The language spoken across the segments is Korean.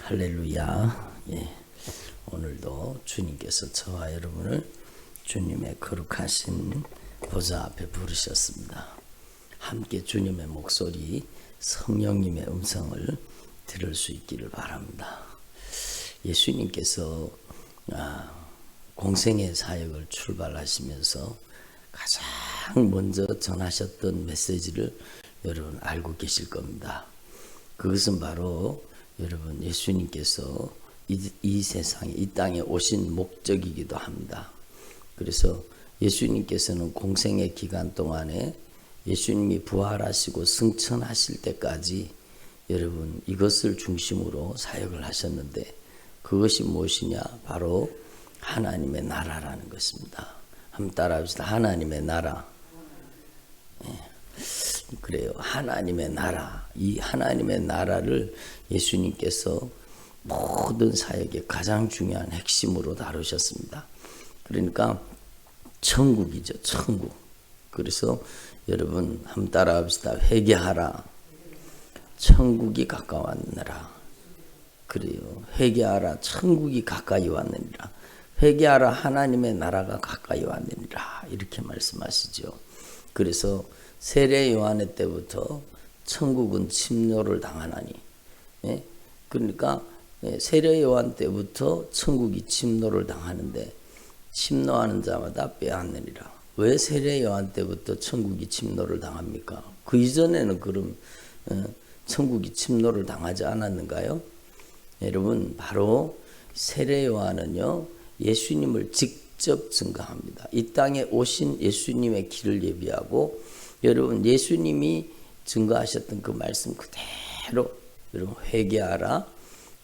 할렐루야. 오늘도 주님께서 저와 여러분을 주님의 거룩하신 보좌 앞에 부르셨습니다. 함께 주님의 목소리, 성령님의 음성을 들을 수 있기를 바랍니다. 예수님께서 공생의 사역을 출발하시면서 가장 먼저 전하셨던 메시지를 여러분 알고 계실 겁니다. 그것은 바로 여러분 예수님께서 이 세상에 이 땅에 오신 목적이기도 합니다. 그래서 예수님께서는 공생의 기간 동안에 예수님이 부활하시고 승천하실 때까지 여러분 이것을 중심으로 사역을 하셨는데 그것이 무엇이냐? 바로 하나님의 나라라는 것입니다. 한번 따라합시다. 하나님의 나라. 그래요. 하나님의 나라. 이 하나님의 나라를 예수님께서 모든 사역의 가장 중요한 핵심으로 다루셨습니다. 그러니까 천국이죠. 천국. 그래서 여러분 한번 따라합시다. 회개하라. 천국이 가까웠느니라. 그래요. 회개하라. 천국이 가까이 왔느니라. 회개하라. 하나님의 나라가 가까이 왔느니라. 이렇게 말씀하시죠. 그래서 세례 요한의 때부터 천국은 침노를 당하나니, 그러니까 세례 요한 때부터 천국이 침노를 당하는데 침노하는 자마다 빼앗느니라. 왜 세례 요한 때부터 천국이 침노를 당합니까? 그 이전에는 그럼 천국이 침노를 당하지 않았는가요? 여러분 바로 세례 요한은요 예수님을 직접 증거합니다. 이 땅에 오신 예수님의 길을 예비하고 여러분 예수님이 증거하셨던 그 말씀 그대로 여러분 회개하라.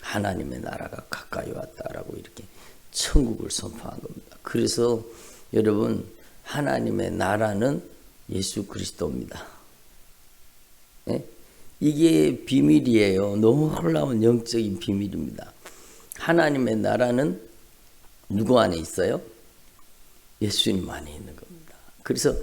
하나님의 나라가 가까이 왔다라고 이렇게 천국을 선포한 겁니다. 그래서 여러분 하나님의 나라는 예수 그리스도입니다. 이게 비밀이에요. 너무 놀라운 영적인 비밀입니다. 하나님의 나라는 누구 안에 있어요? 예수님 안에 있는 겁니다. 그래서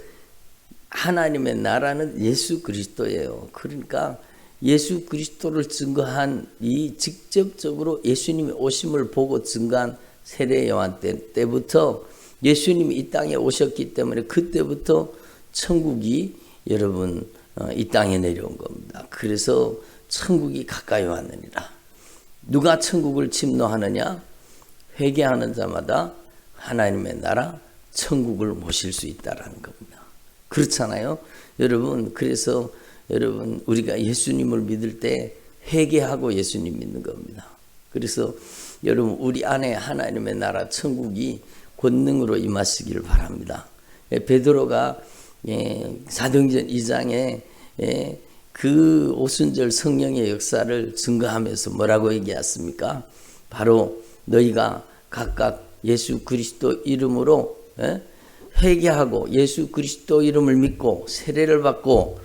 하나님의 나라는 예수 그리스도예요. 그러니까 예수 그리스도를 증거한 이 직접적으로 예수님의 오심을 보고 증거한 세례 요한 때부터 예수님이 이 땅에 오셨기 때문에 그때부터 천국이 여러분 이 땅에 내려온 겁니다. 그래서 천국이 가까이 왔느니라. 누가 천국을 침노하느냐? 회개하는 자마다 하나님의 나라 천국을 모실 수 있다라는 겁니다. 그렇잖아요. 여러분 그래서 여러분 우리가 예수님을 믿을 때 회개하고 예수님 믿는 겁니다. 그래서 여러분 우리 안에 하나님의 나라 천국이 권능으로 임하시기를 바랍니다. 베드로가 사도행전 2장에 그 오순절 성령의 역사를 증거하면서 뭐라고 얘기했습니까? 바로 너희가 각각 예수 그리스도 이름으로 회개하고 예수 그리스도 이름을 믿고 세례를 받고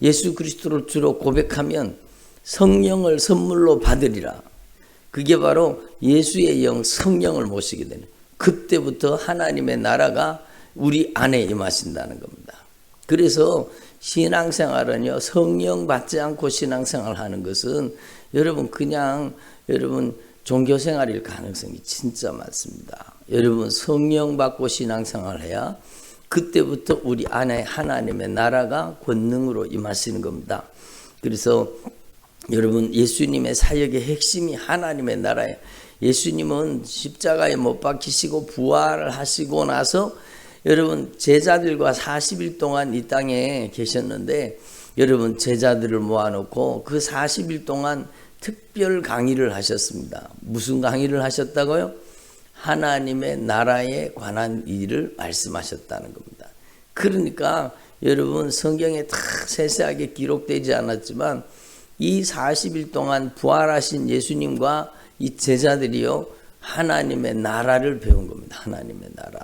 예수 그리스도를 주로 고백하면 성령을 선물로 받으리라. 그게 바로 예수의 영 성령을 모시게 되는 그때부터 하나님의 나라가 우리 안에 임하신다는 겁니다. 그래서 신앙생활은요 성령 받지 않고 신앙생활 하는 것은 여러분 그냥 여러분 종교생활일 가능성이 진짜 많습니다. 여러분 성령 받고 신앙생활을 해야 그때부터 우리 안에 하나님의 나라가 권능으로 임하시는 겁니다. 그래서 여러분 예수님의 사역의 핵심이 하나님의 나라예요. 예수님은 십자가에 못 박히시고 부활을 하시고 나서 여러분 제자들과 40일 동안 이 땅에 계셨는데 여러분 제자들을 모아놓고 그 40일 동안 특별 강의를 하셨습니다. 무슨 강의를 하셨다고요? 하나님의 나라에 관한 일을 말씀하셨다는 겁니다. 그러니까 여러분 성경에 다 세세하게 기록되지 않았지만 이 40일 동안 부활하신 예수님과 이 제자들이요 하나님의 나라를 배운 겁니다. 하나님의 나라.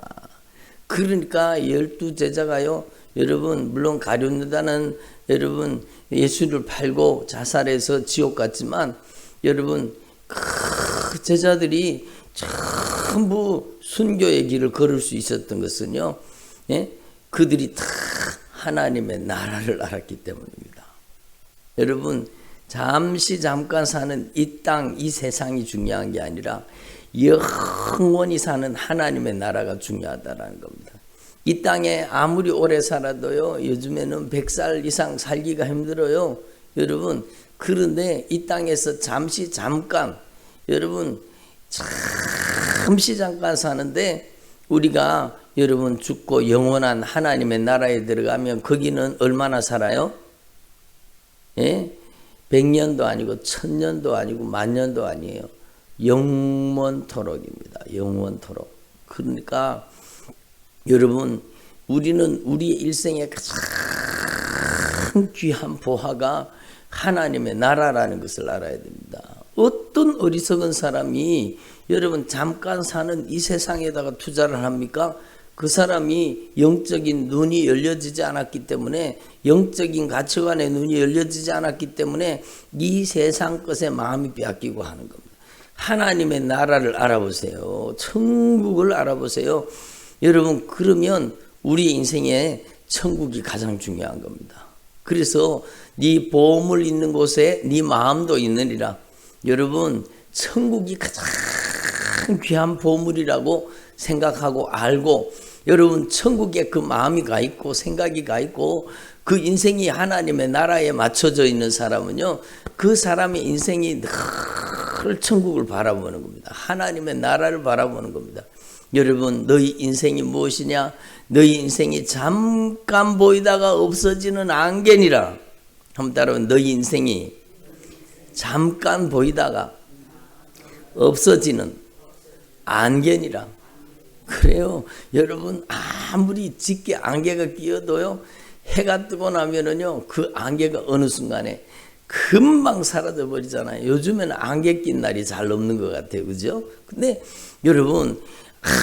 그러니까 12제자가요 여러분 물론 가룟유다는 여러분 예수를 팔고 자살해서 지옥 갔지만 여러분 그 제자들이 전부 순교의 길을 걸을 수 있었던 것은요 그들이 다 하나님의 나라를 알았기 때문입니다. 여러분 잠시 잠깐 사는 이 땅, 이 세상이 중요한 게 아니라 영원히 사는 하나님의 나라가 중요하다라는 겁니다. 이 땅에 아무리 오래 살아도요, 요즘에는 100살 이상 살기가 힘들어요. 여러분, 그런데 이 땅에서 잠시 잠깐, 여러분, 잠시 잠깐 사는데 우리가 여러분 죽고 영원한 하나님의 나라에 들어가면 거기는 얼마나 살아요? 예? 100년도 아니고 1000년도 아니고 10,000년도 아니에요. 영원토록입니다. 영원토록. 그러니까 여러분, 우리는 우리의 일생의 가장 귀한 보화가 하나님의 나라라는 것을 알아야 됩니다. 어떤 어리석은 사람이 여러분 잠깐 사는 이 세상에다가 투자를 합니까? 그 사람이 영적인 눈이 열려지지 않았기 때문에, 영적인 가치관의 눈이 열려지지 않았기 때문에 이 세상 것에 마음이 빼앗기고 하는 겁니다. 하나님의 나라를 알아보세요. 천국을 알아보세요. 여러분, 그러면 우리 인생에 천국이 가장 중요한 겁니다. 그래서 네 보물 있는 곳에 네 마음도 있느니라. 여러분, 천국이 가장 귀한 보물이라고 생각하고 알고, 여러분 천국에 그 마음이 가 있고 생각이 가 있고 그 인생이 하나님의 나라에 맞춰져 있는 사람은요, 그 사람의 인생이 늘 천국을 바라보는 겁니다. 하나님의 나라를 바라보는 겁니다. 여러분, 너희 인생이 무엇이냐? 너희 인생이 잠깐 보이다가 없어지는 안개니라. 한번 따라해. 너희 인생이 잠깐 보이다가 없어지는 안개니라. 그래요. 여러분, 아무리 짙게 안개가 끼어도요, 해가 뜨고 나면은요, 그 안개가 어느 순간에 금방 사라져 버리잖아요. 요즘에는 안개 낀 날이 잘 없는 것 같아요. 그죠? 근데 여러분,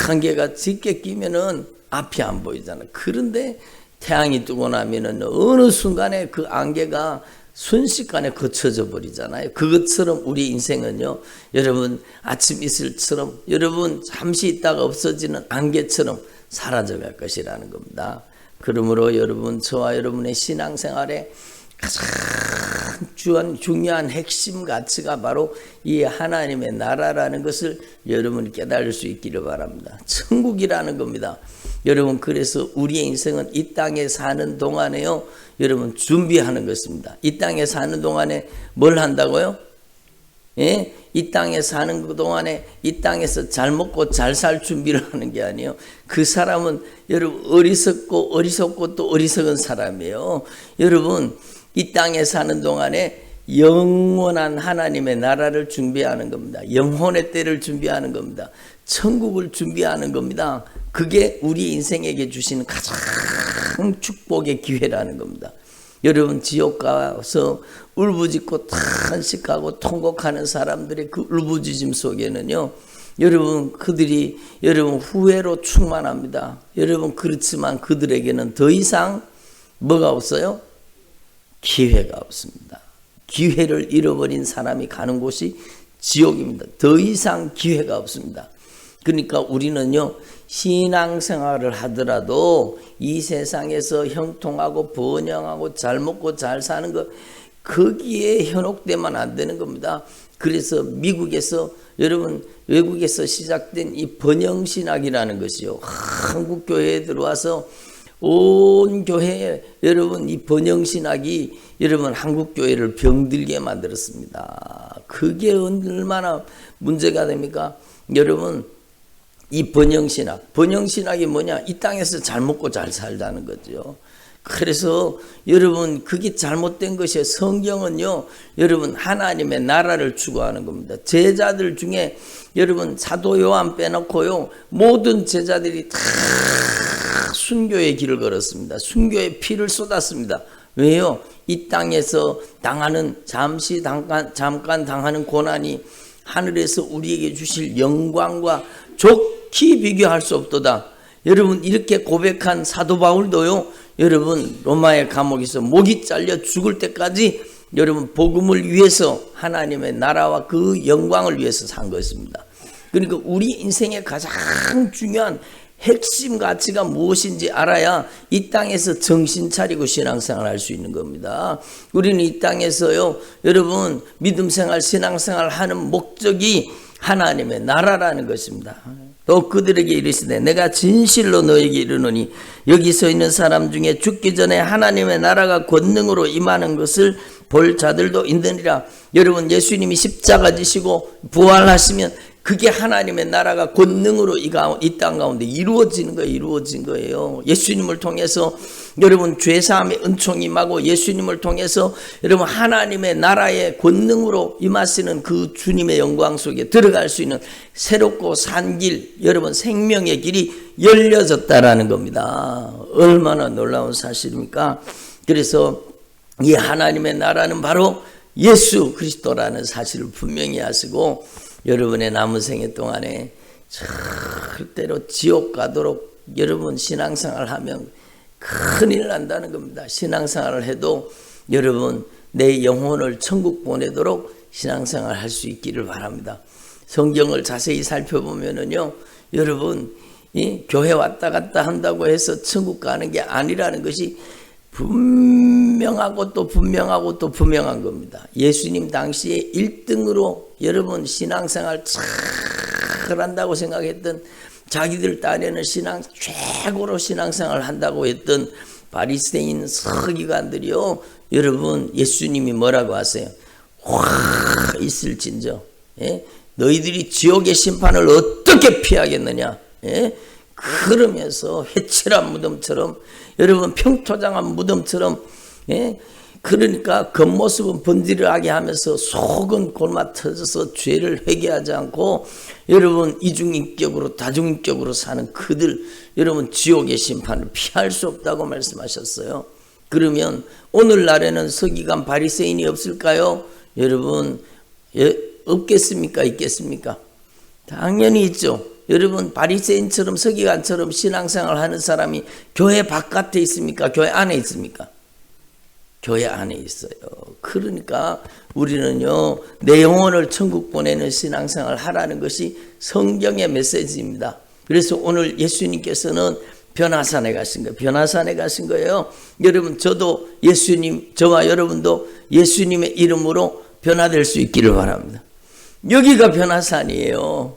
안개가 짙게 끼면은 앞이 안 보이잖아요. 그런데 태양이 뜨고 나면은 어느 순간에 그 안개가 순식간에 거쳐져 버리잖아요. 그것처럼 우리 인생은요, 여러분 아침 이슬처럼, 여러분 잠시 있다가 없어지는 안개처럼 사라져 갈 것이라는 겁니다. 그러므로 여러분, 저와 여러분의 신앙생활에 가장 중요한 핵심 가치가 바로 이 하나님의 나라라는 것을 여러분이 깨달을 수 있기를 바랍니다. 천국이라는 겁니다. 여러분, 그래서 우리의 인생은 이 땅에 사는 동안에요, 여러분 준비하는 것입니다. 이 땅에 사는 동안에 뭘 한다고요? 예? 이 땅에 사는 그 동안에 이 땅에서 잘 먹고 잘 살 준비를 하는 게 아니에요. 그 사람은 여러분 어리석고 또 어리석은 사람이에요. 여러분, 이 땅에 사는 동안에 영원한 하나님의 나라를 준비하는 겁니다. 영혼의 때를 준비하는 겁니다. 천국을 준비하는 겁니다. 그게 우리 인생에게 주시는 가장 축복의 기회라는 겁니다. 여러분, 지옥 가서 울부짖고 탄식하고 통곡하는 사람들의 그 울부짖음 속에는요, 여러분 그들이 여러분 후회로 충만합니다. 여러분, 그렇지만 그들에게는 더 이상 뭐가 없어요? 기회가 없습니다. 기회를 잃어버린 사람이 가는 곳이 지옥입니다. 더 이상 기회가 없습니다. 그러니까 우리는요, 신앙생활을 하더라도 이 세상에서 형통하고 번영하고 잘 먹고 잘 사는 것, 거기에 현혹되면 안 되는 겁니다. 그래서 미국에서, 여러분 외국에서 시작된 이 번영신학이라는 것이요, 한국 교회에 들어와서 온 교회에 여러분 이 번영신학이 여러분 한국 교회를 병들게 만들었습니다. 그게 얼마나 문제가 됩니까? 여러분, 이 번영신학이 뭐냐? 이 땅에서 잘 먹고 잘 살자는 거죠. 그래서 여러분, 그게 잘못된 것이에요. 성경은요, 여러분 하나님의 나라를 추구하는 겁니다. 제자들 중에 여러분 사도 요한 빼놓고요, 모든 제자들이 다 순교의 길을 걸었습니다. 순교의 피를 쏟았습니다. 왜요? 이 땅에서 당하는, 잠깐 당하는 고난이 하늘에서 우리에게 주실 영광과 좋게 비교할 수 없도다. 여러분, 이렇게 고백한 사도 바울도요, 여러분 로마의 감옥에서 목이 잘려 죽을 때까지 여러분 복음을 위해서, 하나님의 나라와 그 영광을 위해서 산 것입니다. 그러니까 우리 인생의 가장 중요한 핵심 가치가 무엇인지 알아야 이 땅에서 정신 차리고 신앙생활 할 수 있는 겁니다. 우리는 이 땅에서요, 여러분, 믿음생활, 신앙생활 하는 목적이 하나님의 나라라는 것입니다. 또 그들에게 이르시되 내가 진실로 너에게 이르노니 여기 서 있는 사람 중에 죽기 전에 하나님의 나라가 권능으로 임하는 것을 볼 자들도 있느니라. 여러분, 예수님이 십자가 지시고 부활하시면 그게 하나님의 나라가 권능으로 이 땅 가운데 이루어진 거예요. 예수님을 통해서 여러분 죄사함의 은총이 임하고 예수님을 통해서 여러분 하나님의 나라의 권능으로 임하시는 그 주님의 영광 속에 들어갈 수 있는 새롭고 산 길, 여러분 생명의 길이 열려졌다라는 겁니다. 얼마나 놀라운 사실입니까? 그래서 이 하나님의 나라는 바로 예수 그리스도라는 사실을 분명히 하시고 여러분의 남은 생애 동안에 절대로 지옥 가도록 여러분 신앙생활 하면 큰일 난다는 겁니다. 신앙생활을 해도 여러분 내 영혼을 천국 보내도록 신앙생활 할 수 있기를 바랍니다. 성경을 자세히 살펴보면은요, 여러분 이 교회 왔다 갔다 한다고 해서 천국 가는 게 아니라는 것이 분명하고 또 분명한 겁니다. 예수님 당시에 1등으로 여러분 신앙생활 잘 한다고 생각했던 자기들 딴에는 최고로 신앙생활 한다고 했던 바리새인 서기관들이요, 여러분 예수님이 뭐라고 하세요? 와 있을진저 너희들이 지옥의 심판을 어떻게 피하겠느냐? 그러면서 회칠한 무덤처럼 여러분 평토장한 무덤처럼 그러니까 겉모습은 번지르하게 하면서 속은 골마 터져서 죄를 회개하지 않고 여러분 이중인격으로 다중인격으로 사는 그들 여러분 지옥의 심판을 피할 수 없다고 말씀하셨어요. 그러면 오늘날에는 서기관 바리새인이 없을까요? 여러분 없겠습니까? 있겠습니까? 당연히 있죠. 여러분 바리새인처럼 서기관처럼 신앙생활 하는 사람이 교회 바깥에 있습니까? 교회 안에 있습니까? 교회 안에 있어요. 그러니까 우리는요 내 영혼을 천국 보내는 신앙생활 하라는 것이 성경의 메시지입니다. 그래서 오늘 예수님께서는 변화산에 가신 거예요. 여러분 저와 여러분도 예수님의 이름으로 변화될 수 있기를 바랍니다. 여기가 변화산이에요.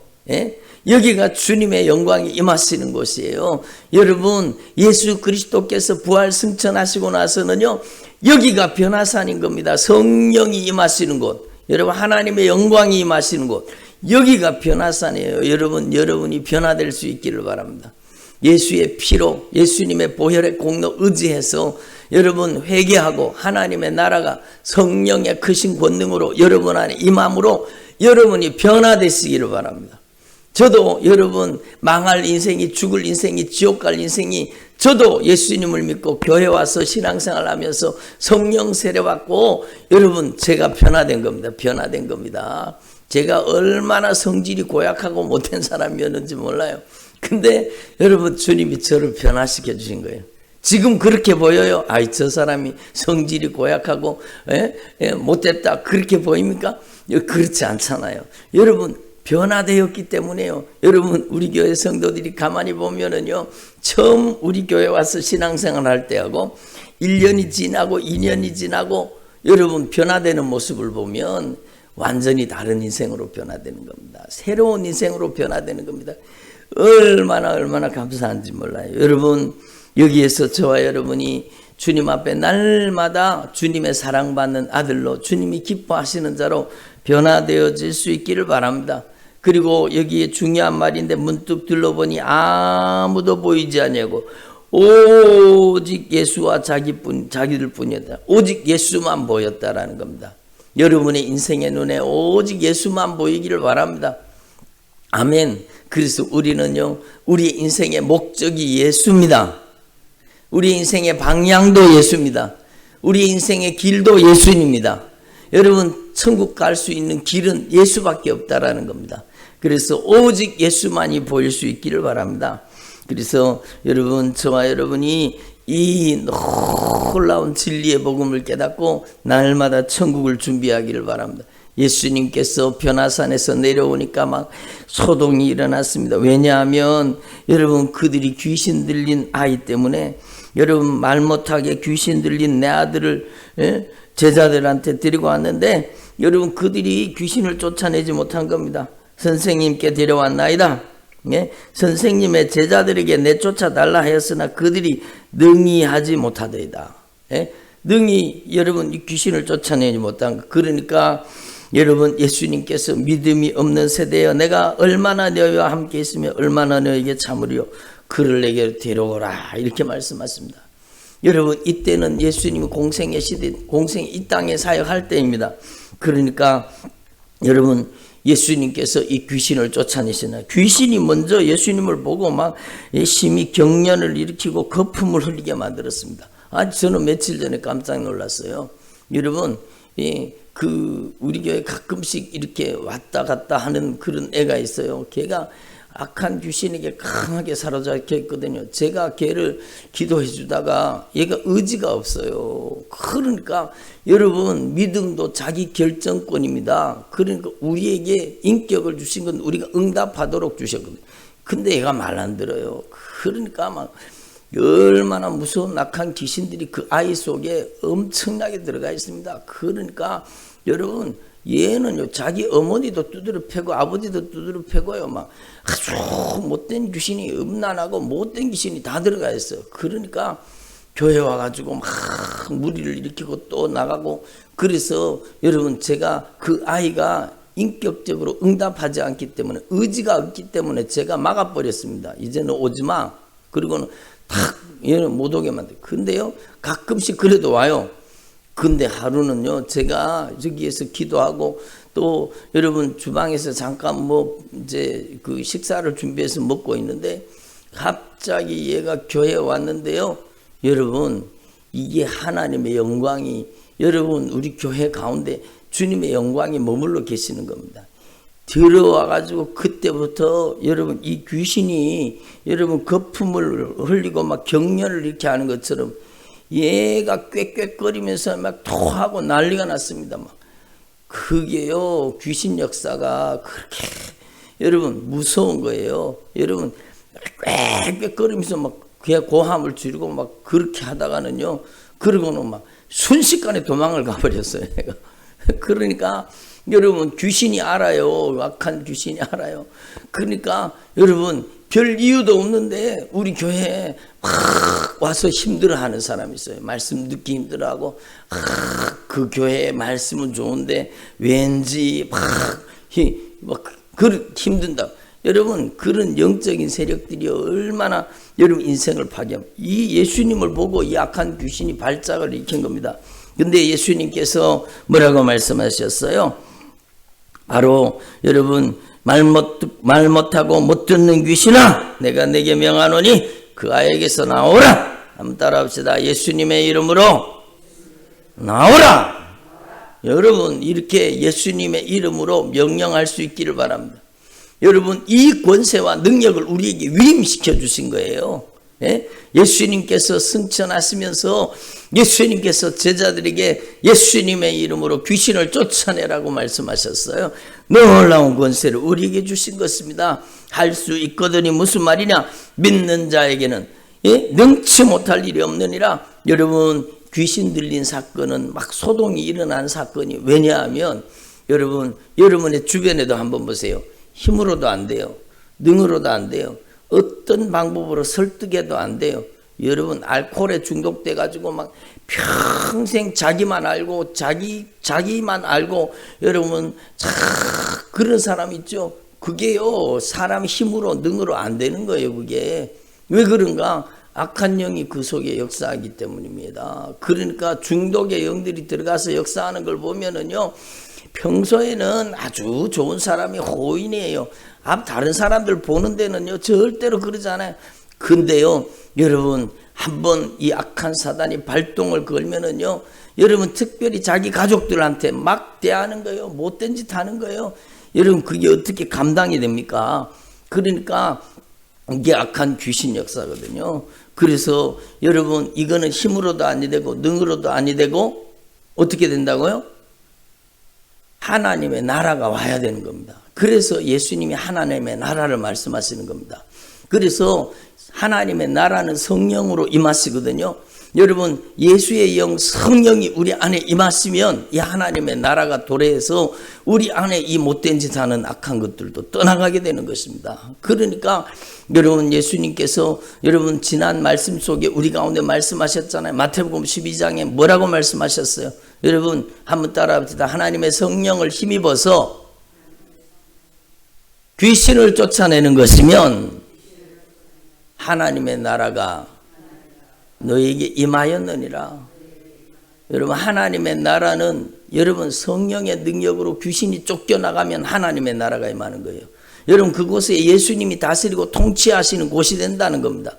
여기가 주님의 영광이 임하시는 곳이에요. 여러분 예수 그리스도께서 부활 승천하시고 나서는요 여기가 변화산인 겁니다. 성령이 임하시는 곳, 여러분 하나님의 영광이 임하시는 곳, 여기가 변화산이에요. 여러분이 변화될 수 있기를 바랍니다. 예수의 피로 예수님의 보혈의 공로 의지해서 여러분 회개하고 하나님의 나라가 성령의 크신 권능으로 여러분 안에 임함으로 여러분이 변화되시기를 바랍니다. 저도 여러분 망할 인생이, 죽을 인생이, 지옥 갈 인생이, 저도 예수님을 믿고 교회 와서 신앙생활 하면서 성령 세례받고 여러분 제가 변화된 겁니다. 제가 얼마나 성질이 고약하고 못된 사람이었는지 몰라요. 근데 여러분 주님이 저를 변화시켜 주신 거예요. 지금 그렇게 보여요? 저 사람이 성질이 고약하고 못됐다 그렇게 보입니까? 그렇지 않잖아요. 여러분 변화되었기 때문에요. 여러분 우리 교회 성도들이 가만히 보면은요 처음 우리 교회 와서 신앙생활 할 때하고 1년이 지나고 2년이 지나고 여러분 변화되는 모습을 보면 완전히 다른 인생으로 변화되는 겁니다. 새로운 인생으로 변화되는 겁니다. 얼마나 감사한지 몰라요. 여러분 여기에서 저와 여러분이 주님 앞에 날마다 주님의 사랑받는 아들로 주님이 기뻐하시는 자로 변화되어질 수 있기를 바랍니다. 그리고 여기에 중요한 말인데 문득 둘러보니 아무도 보이지 아니하고 오직 예수와 자기들 뿐이었다. 오직 예수만 보였다라는 겁니다. 여러분의 인생의 눈에 오직 예수만 보이기를 바랍니다. 아멘. 그래서 우리는요 우리 인생의 목적이 예수입니다. 우리 인생의 방향도 예수입니다. 우리 인생의 길도 예수님입니다. 여러분 천국 갈 수 있는 길은 예수밖에 없다라는 겁니다. 그래서 오직 예수만이 보일 수 있기를 바랍니다. 그래서 여러분 저와 여러분이 이 놀라운 진리의 복음을 깨닫고 날마다 천국을 준비하기를 바랍니다. 예수님께서 변화산에서 내려오니까 막 소동이 일어났습니다. 왜냐하면 여러분 그들이 귀신 들린 아이 때문에 여러분 말 못하게 귀신 들린 내 아들을 제자들한테 데리고 왔는데 여러분 그들이 귀신을 쫓아내지 못한 겁니다. 선생님께 데려왔나이다. 선생님의 제자들에게 내쫓아달라 하였으나 그들이 능히 하지 못하더이다. 능히 여러분 이 귀신을 쫓아내지 못한 거. 그러니까 여러분 예수님께서 믿음이 없는 세대여 내가 얼마나 너희와 함께 있으며 얼마나 너희에게 참으리요 그를 내게 데려오라 이렇게 말씀하십니다. 여러분 이때는 예수님이 공생의 시대 공생 이 땅에 사역할 때입니다. 그러니까 여러분 예수님께서 이 귀신을 쫓아내시나 귀신이 먼저 예수님을 보고 막 심히 경련을 일으키고 거품을 흘리게 만들었습니다. 저는 며칠 전에 깜짝 놀랐어요. 여러분 우리 교회 가끔씩 이렇게 왔다 갔다 하는 그런 애가 있어요. 걔가 악한 귀신에게 강하게 사로잡혀 있거든요. 제가 걔를 기도해 주다가 얘가 의지가 없어요. 그러니까 여러분 믿음도 자기 결정권입니다. 그러니까 우리에게 인격을 주신 건 우리가 응답하도록 주셨거든요. 근데 얘가 말 안 들어요. 그러니까 막 얼마나 무서운 악한 귀신들이 그 아이 속에 엄청나게 들어가 있습니다. 그러니까 여러분 얘는요 자기 어머니도 두드려 패고 아버지도 두드려 패고요 막 아주 못된 귀신이 음란하고 못된 귀신이 다 들어가 있어요. 그러니까 교회 와가지고 막 무리를 일으키고 또 나가고 그래서 여러분 제가 그 아이가 인격적으로 응답하지 않기 때문에 의지가 없기 때문에 제가 막아버렸습니다. 이제는 오지마. 그리고는 탁 얘는 못 오게 만들어요. 근데요 가끔씩 그래도 와요. 근데 하루는요 제가 저기에서 기도하고 또 여러분 주방에서 잠깐 이제 그 식사를 준비해서 먹고 있는데 갑자기 얘가 교회에 왔는데요. 여러분 이게 하나님의 영광이 여러분 우리 교회 가운데 주님의 영광이 머물러 계시는 겁니다. 들어와 가지고 그때부터 여러분 이 귀신이 여러분 거품을 흘리고 막 경련을 이렇게 하는 것처럼 얘가 꽥꽥거리면서 막 토하고 난리가 났습니다. 막 그게요 귀신 역사가 그렇게 여러분 무서운 거예요. 여러분 꽥꽥거리면서 막 그냥 고함을 지르고 막 그렇게 하다가는요 그러고는 막 순식간에 도망을 가버렸어요. 얘가. 그러니까 여러분 귀신이 알아요. 악한 귀신이 알아요. 그러니까 여러분 별 이유도 없는데 우리 교회에 막 와서 힘들어하는 사람이 있어요. 말씀 듣기 힘들어하고 그 교회의 말씀은 좋은데 왠지 막 힘든다. 여러분 그런 영적인 세력들이 얼마나 여러분 인생을 파괴합니다. 이 예수님을 보고 이 악한 귀신이 발작을 일으킨 겁니다. 근데 예수님께서 뭐라고 말씀하셨어요? 바로 여러분 말 못하고 못 듣는 귀신아 내가 내게 명하노니 그 아이에게서 나오라. 한번 따라합시다. 예수님의 이름으로 나오라. 여러분 이렇게 예수님의 이름으로 명령할 수 있기를 바랍니다. 여러분 이 권세와 능력을 우리에게 위임시켜 주신 거예요. 예수님께서 승천하시면서 예수님께서 제자들에게 예수님의 이름으로 귀신을 쫓아내라고 말씀하셨어요. 놀라운 권세를 우리에게 주신 것입니다. 할 수 있거든이 무슨 말이냐? 믿는 자에게는 능치 못할 일이 없느니라. 여러분 귀신 들린 사건은 막 소동이 일어난 사건이 왜냐하면 여러분 여러분의 주변에도 한번 보세요. 힘으로도 안 돼요. 능으로도 안 돼요. 어떤 방법으로 설득해도 안 돼요. 여러분 알코올에 중독돼 가지고 막 평생 자기만 알고 자기만 알고 여러분 그런 사람 있죠. 그게요 사람 힘으로 능으로 안 되는 거예요. 그게 왜 그런가? 악한 영이 그 속에 역사하기 때문입니다. 그러니까 중독의 영들이 들어가서 역사하는 걸 보면은요 평소에는 아주 좋은 사람이 호인이에요. 다른 사람들 보는 데는요 절대로 그러지 않아요. 근데요 여러분 한번 이 악한 사단이 발동을 걸면은요 여러분 특별히 자기 가족들한테 막 대하는 거예요. 못된 짓 하는 거예요. 여러분 그게 어떻게 감당이 됩니까? 그러니까 이게 악한 귀신 역사거든요. 그래서 여러분 이거는 힘으로도 아니 되고 능으로도 아니 되고 어떻게 된다고요? 하나님의 나라가 와야 되는 겁니다. 그래서 예수님이 하나님의 나라를 말씀하시는 겁니다. 그래서 하나님의 나라는 성령으로 임하시거든요. 여러분, 예수의 영 성령이 우리 안에 임하시면 이 하나님의 나라가 도래해서 우리 안에 이 못된 짓 하는 악한 것들도 떠나가게 되는 것입니다. 그러니까 여러분, 예수님께서 여러분 지난 말씀 속에 우리 가운데 말씀하셨잖아요. 마태복음 12장에 뭐라고 말씀하셨어요? 여러분 한번 따라합시다. 하나님의 성령을 힘입어서 귀신을 쫓아내는 것이면 하나님의 나라가 너에게 임하였느니라. 여러분, 하나님의 나라는 여러분 성령의 능력으로 귀신이 쫓겨나가면 하나님의 나라가 임하는 거예요. 여러분, 그곳에 예수님이 다스리고 통치하시는 곳이 된다는 겁니다.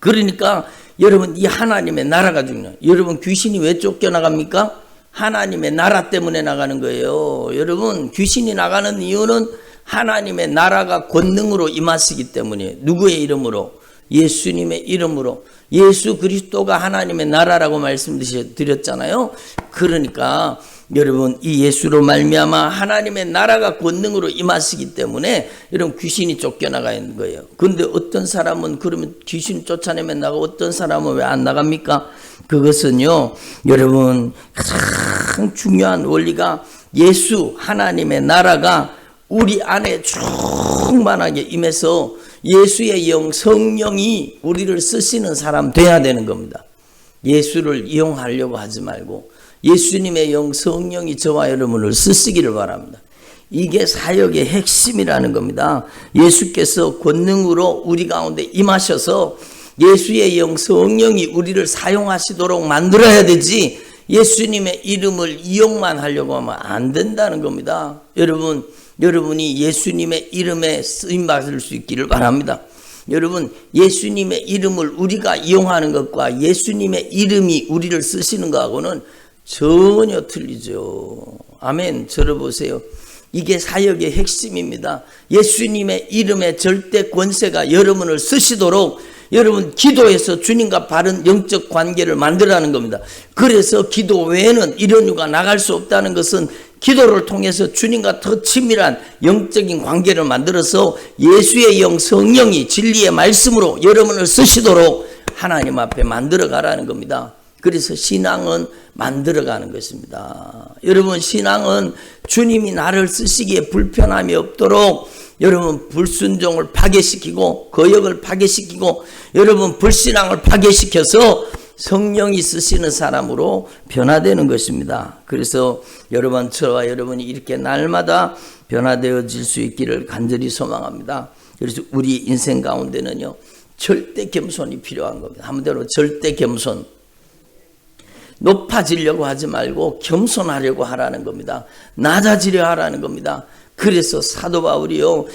그러니까 여러분, 이 하나님의 나라가 중요해요. 여러분, 귀신이 왜 쫓겨나갑니까? 하나님의 나라 때문에 나가는 거예요. 여러분, 귀신이 나가는 이유는 하나님의 나라가 권능으로 임하시기 때문이에요. 누구의 이름으로? 예수님의 이름으로. 예수 그리스도가 하나님의 나라라고 말씀드렸잖아요. 그러니까 여러분, 이 예수로 말미암아 하나님의 나라가 권능으로 임하시기 때문에 여러분 귀신이 쫓겨나가 있는 거예요. 그런데 어떤 사람은 그러면 귀신 쫓아내면 나가고 어떤 사람은 왜 안 나갑니까? 그것은요, 여러분 가장 중요한 원리가 예수 하나님의 나라가 우리 안에 충만하게 임해서 예수의 영 성령이 우리를 쓰시는 사람 돼야 되는 겁니다. 예수를 이용하려고 하지 말고 예수님의 영 성령이 저와 여러분을 쓰시기를 바랍니다. 이게 사역의 핵심이라는 겁니다. 예수께서 권능으로 우리 가운데 임하셔서 예수의 영 성령이 우리를 사용하시도록 만들어야 되지, 예수님의 이름을 이용만 하려고 하면 안 된다는 겁니다. 여러분이 예수님의 이름에 쓰임받을 수 있기를 바랍니다. 여러분, 예수님의 이름을 우리가 이용하는 것과 예수님의 이름이 우리를 쓰시는 것하고는 전혀 틀리죠. 아멘. 들어보세요. 이게 사역의 핵심입니다. 예수님의 이름의 절대 권세가 여러분을 쓰시도록 여러분 기도해서 주님과 바른 영적 관계를 만들라는 겁니다. 그래서 기도 외에는 이런 유가 나갈 수 없다는 것은 기도를 통해서 주님과 더 친밀한 영적인 관계를 만들어서 예수의 영 성령이 진리의 말씀으로 여러분을 쓰시도록 하나님 앞에 만들어가라는 겁니다. 그래서 신앙은 만들어가는 것입니다. 여러분, 신앙은 주님이 나를 쓰시기에 불편함이 없도록 여러분 불순종을 파괴시키고 거역을 파괴시키고 여러분 불신앙을 파괴시켜서 성령이 쓰시는 사람으로 변화되는 것입니다. 그래서 여러분, 저와 여러분이 이렇게 날마다 변화되어질 수 있기를 간절히 소망합니다. 그래서 우리 인생 가운데는요, 절대 겸손이 필요한 겁니다. 한마디로 절대 겸손. 높아지려고 하지 말고 겸손하려고 하라는 겁니다. 낮아지려 하라는 겁니다. 그래서 사도 바울이요,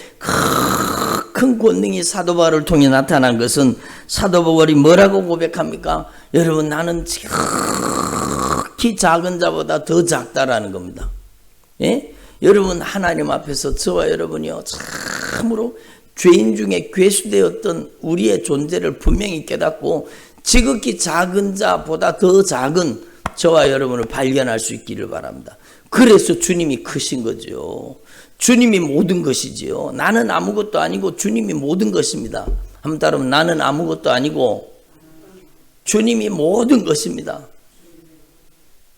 큰 권능이 사도 바울을 통해 나타난 것은 사도 바울이 뭐라고 고백합니까? 여러분, 나는 지극히 작은 자보다 더 작다라는 겁니다. 예? 여러분, 하나님 앞에서 저와 여러분이요, 참으로 죄인 중에 괴수되었던 우리의 존재를 분명히 깨닫고 지극히 작은 자보다 더 작은 저와 여러분을 발견할 수 있기를 바랍니다. 그래서 주님이 크신 거죠. 주님이 모든 것이지요. 나는 아무것도 아니고 주님이 모든 것입니다. 한번 따르면 나는 아무것도 아니고 주님이 모든 것입니다.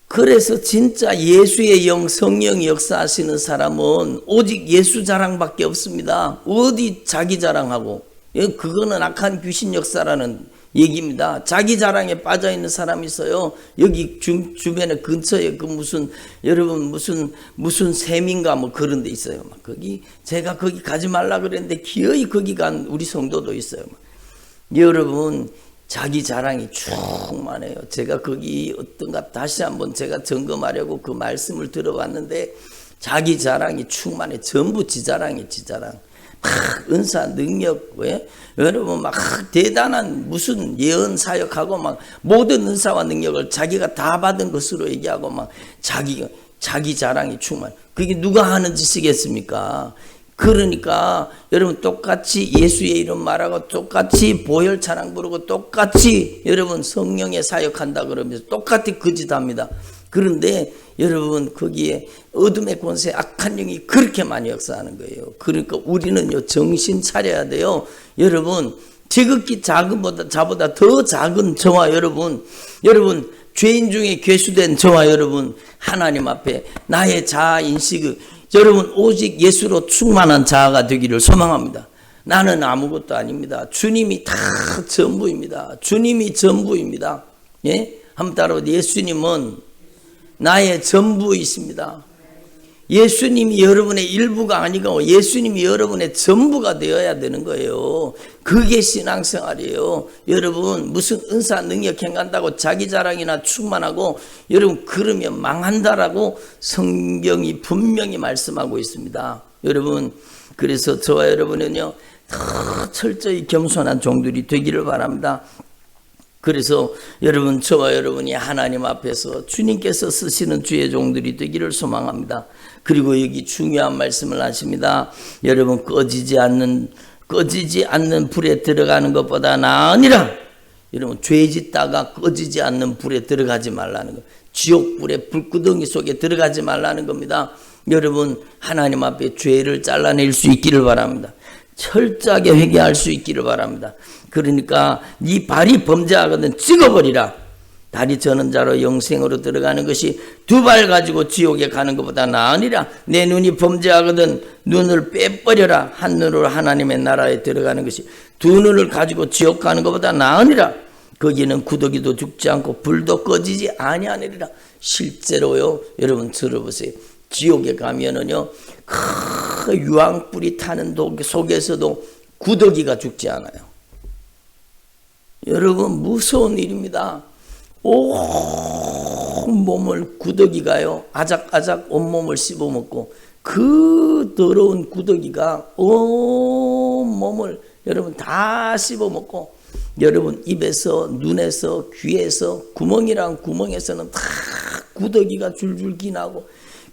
그래서 진짜 예수의 영 성령이 역사하시는 사람은 오직 예수 자랑밖에 없습니다. 어디 자기 자랑하고, 그거는 악한 귀신 역사라는 얘기입니다. 자기 자랑에 빠져 있는 사람이 있어요. 여기 주변에 근처에 그 무슨 여러분 무슨 샘인가 뭐 그런 데 있어요. 막 거기 제가 거기 가지 말라 그랬는데 기어이 거기 간 우리 성도도 있어요. 여러분, 자기 자랑이 충만해요. 제가 거기 어떤가 다시 한번 제가 점검하려고 그 말씀을 들어봤는데 자기 자랑이 충만해. 전부 지 자랑이 지 자랑. 막 은사 능력, 왜 여러분 막 대단한 무슨 예언 사역하고 막 모든 은사와 능력을 자기가 다 받은 것으로 얘기하고 막 자기 자랑이 충만. 그게 누가 하는 짓이겠습니까? 그러니까 여러분 똑같이 예수의 이름 말하고 똑같이 보혈 찬양 부르고 똑같이 여러분 성령의 사역한다 그러면서 똑같이 그 짓 합니다. 그런데 여러분 거기에 어둠의 권세 악한 영이 그렇게 많이 역사하는 거예요. 그러니까 우리는요 정신 차려야 돼요. 여러분 지극히 작은 자보다 더 작은 저와 여러분 죄인 중에 괴수된 저와 여러분 하나님 앞에 나의 자아 인식을 여러분 오직 예수로 충만한 자아가 되기를 소망합니다. 나는 아무것도 아닙니다. 주님이 다 전부입니다. 주님이 전부입니다. 예? 한번 따라오. 예수님은 나의 전부이십니다. 예수님이 여러분의 일부가 아니고 예수님이 여러분의 전부가 되어야 되는 거예요. 그게 신앙생활이에요. 여러분 무슨 은사 능력 행한다고 자기 자랑이나 충만하고 여러분 그러면 망한다라고 성경이 분명히 말씀하고 있습니다. 여러분 그래서 저와 여러분은요 더 철저히 겸손한 종들이 되기를 바랍니다. 그래서 여러분 저와 여러분이 하나님 앞에서 주님께서 쓰시는 주의 종들이 되기를 소망합니다. 그리고 여기 중요한 말씀을 하십니다. 여러분 꺼지지 않는 불에 들어가는 것보다 나으니라. 여러분 죄 짓다가 꺼지지 않는 불에 들어가지 말라는 거. 지옥불의 불구덩이 속에 들어가지 말라는 겁니다. 여러분 하나님 앞에 죄를 잘라낼 수 있기를 바랍니다. 철저하게 회개할 수 있기를 바랍니다. 그러니까 네 발이 범죄하거든 찍어버리라. 다리 저는 자로 영생으로 들어가는 것이 두 발 가지고 지옥에 가는 것보다 나으니라. 내 눈이 범죄하거든 눈을 빼버려라. 한 눈으로 하나님의 나라에 들어가는 것이 두 눈을 가지고 지옥 가는 것보다 나으니라. 거기는 구더기도 죽지 않고 불도 꺼지지 아니하느니라. 실제로요 여러분 들어보세요. 지옥에 가면은요 그 유황불이 타는 독 속에서도 구더기가 죽지 않아요. 여러분 무서운 일입니다. 온 몸을 구더기가요 아작아작 온몸을 씹어먹고 그 더러운 구더기가 온 몸을 여러분 다 씹어먹고 여러분 입에서 눈에서 귀에서 구멍이랑 구멍에서는 다 구더기가 줄줄 기나고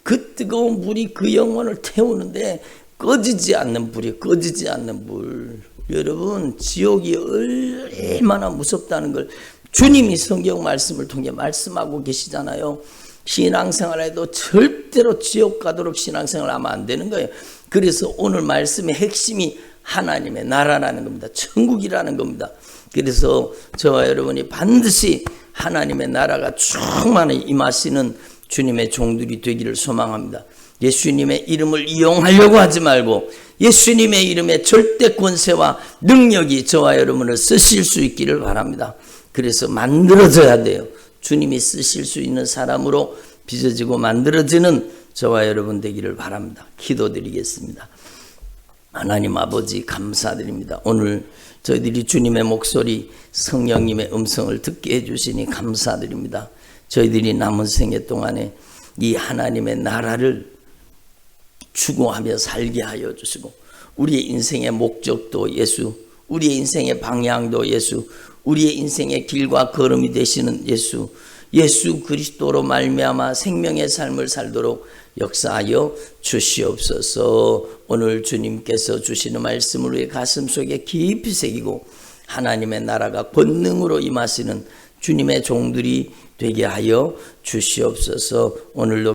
그 뜨거운 불이 그 영혼을 태우는데 꺼지지 않는 불이 꺼지지 않는 불. 여러분 지옥이 얼마나 무섭다는 걸 주님이 성경 말씀을 통해 말씀하고 계시잖아요. 신앙생활에도 절대로 지옥 가도록 신앙생활하면 안 되는 거예요. 그래서 오늘 말씀의 핵심이 하나님의 나라라는 겁니다. 천국이라는 겁니다. 그래서 저와 여러분이 반드시 하나님의 나라가 충만히 임하시는 주님의 종들이 되기를 소망합니다. 예수님의 이름을 이용하려고 하지 말고 예수님의 이름에 절대 권세와 능력이 저와 여러분을 쓰실 수 있기를 바랍니다. 그래서 만들어져야 돼요. 주님이 쓰실 수 있는 사람으로 빚어지고 만들어지는 저와 여러분 되기를 바랍니다. 기도드리겠습니다. 하나님 아버지 감사드립니다. 오늘 저희들이 주님의 목소리 성령님의 음성을 듣게 해주시니 감사드립니다. 저희들이 남은 생애 동안에 이 하나님의 나라를 추구하며 살게 하여 주시고 우리의 인생의 목적도 예수, 우리의 인생의 방향도 예수, 우리의 인생의 길과 걸음이 되시는 예수, 예수 그리스도로 말미암아 생명의 삶을 살도록 역사하여 주시옵소서. 오늘 주님께서 주시는 말씀을 우리 가슴속에 깊이 새기고 하나님의 나라가 권능으로 임하시는 주님의 종들이 되게 하여 주시옵소서. 오늘도